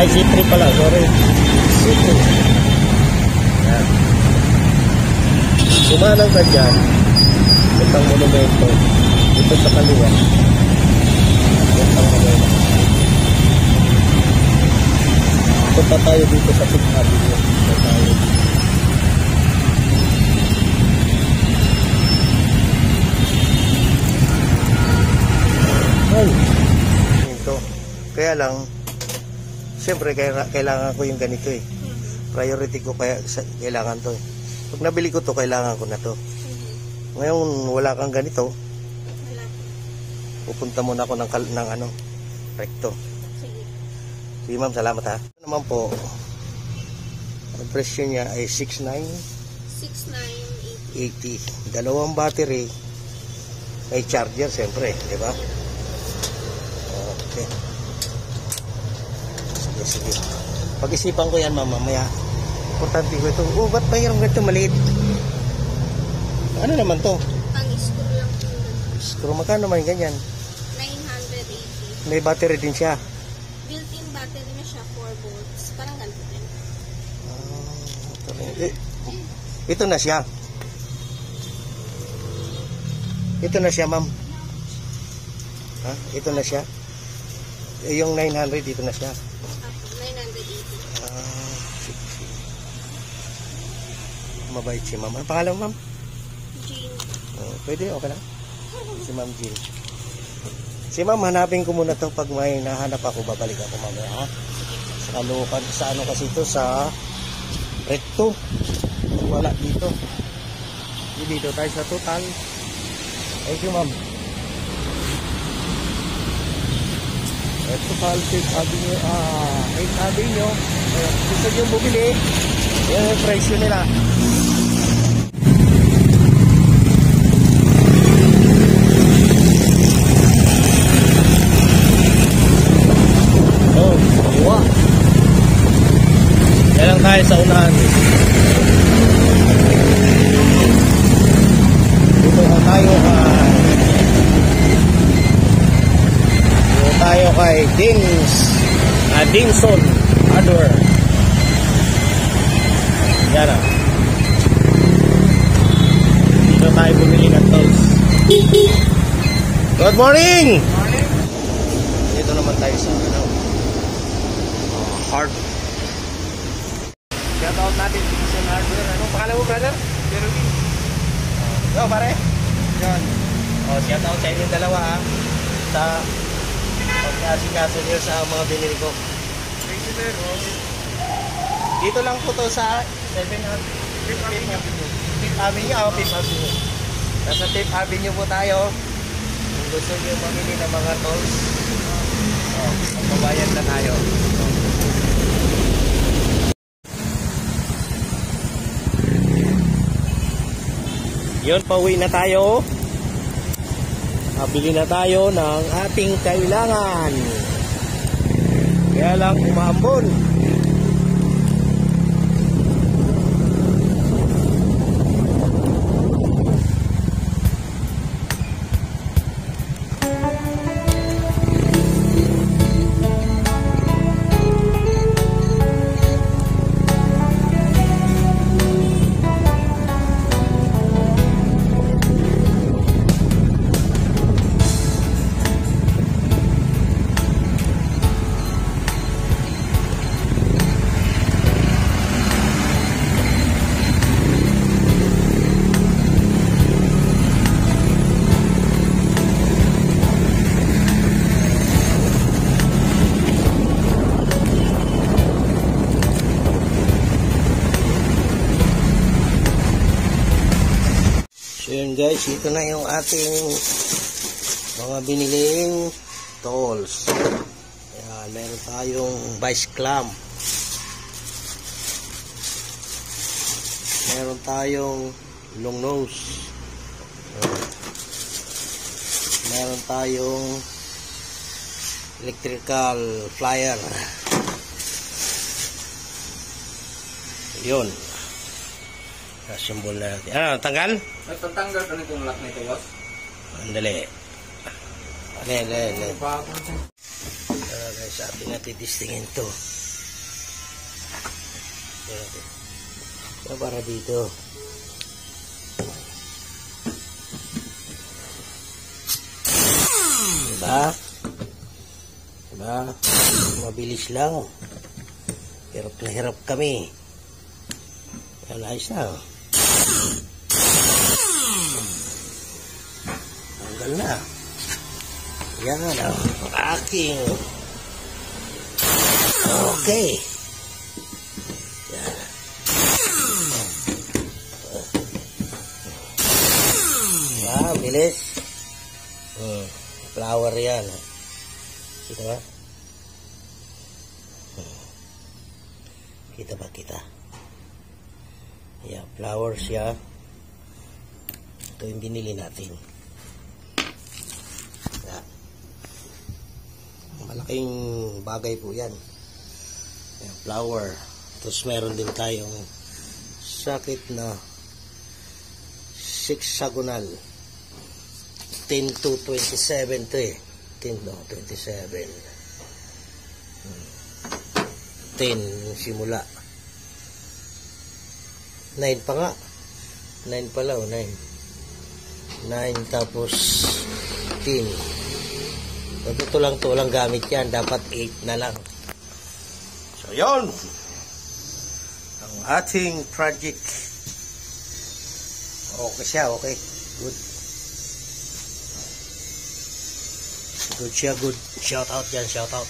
Ay, C3 pala, sorry. C3. Yan. Sumanang ka dyan. Itang monumento. Ito sa kaliwa. Itang monumento. Punta tayo dito sa Fifth Avenue. Punta tayo dito. Ay. Ito. Kaya lang, siyempre kailangan ko yung ganito eh. Priority ko kaya kailangan to eh. Pag nabili ko to, kailangan ko na to. Ngayon wala kang ganito. Pupunta muna ako ng ano, recto. Sige ma'am, salamat ha. Ito naman po, ang presyo niya ay 6,980. Dalawang battery, may charger siyempre, di ba? Okay. Sige. Pag-isipan ko yan mamaya. Importante ko ito. Oh, ba't mayroong ganito maliit? Ano naman to? Pang-screw lang po. Screw, magkano naman ganyan? 980. May battery din siya. Built-in battery na siya, 4 volts. Parang ganito din. Ito na siya. Ito na siya, ma'am. Ha? Ito na siya. Yung 900, dito na siya. 980. Mabait si ma'am. Ano pangalan mo, ma'am? Jean. Pwede, okay lang. Si ma'am Jean. Si ma'am, hanapin ko muna to. Pag may nahanap ako, babalik ako mamaya, ha? Sa ano kasi ito, sa recto. Wala dito. Dito tayo sa total. Thank you, ma'am. Ito Fifth Avenue, 8th Avenue. Gusto nyo bumili, yan yung presyo nila. Oh, diwa. Yan lang tayo sa unahan. Dito na tayo kay Dingson Hardware. Yan ah. Dito tayo bumili ng tools. Good morning! Dito naman tayo sa hardware. Shout out natin Dingson Hardware. Anong pangalan mo, brother? Jeremy. Go pare. Yan. Shout out sa inyong dalawa ha. Sa pagkasikaso niyo sa mga binili ko. Thank you, sir. Dito lang po to sa 7th Avenue. Fifth Avenue. Nasa 5th Avenue po tayo. Kung gusto niyo mamili ng mga tools, magbabayad na tayo. Yun, pauwi na tayo. Bili na tayo ng ating kailangan. Kaya lang umambon. So yun guys, ito na yung ating mga biniling tools. Ayan, meron tayong vice clamp. Meron tayong long nose. Meron tayong electrical flyer. Yun. Symbol na natin. Ano, tanggal? Nagtatanggal ka nitong lock nito, boss? Andali. Guys, atin natin testingin to. So, para dito. Diba? Diba? Mabilis lang. Hirap na hirap kami. Yan, ayos na. Tanggal na. Yan na. Aking. Okay. Yan. Ah, bilis. Flower yan. Kita ba? Kita ba kita? Yeah, flowers siya. Ito yung binili natin. Yeah. Malaking bagay po yan. Yeah, flower. Tapos meron din tayong sakit na hexagonal. 10 to 27 to eh. 10 no, 27. 10 simula. 9 pa nga. 9 pala o 9. 9 tapos 10. So, ito lang gamit yan. Dapat 8 na lang. So, yun. Ang ating project. Okay siya, okay. Good. Good siya, good. Shout out dyan, shout out.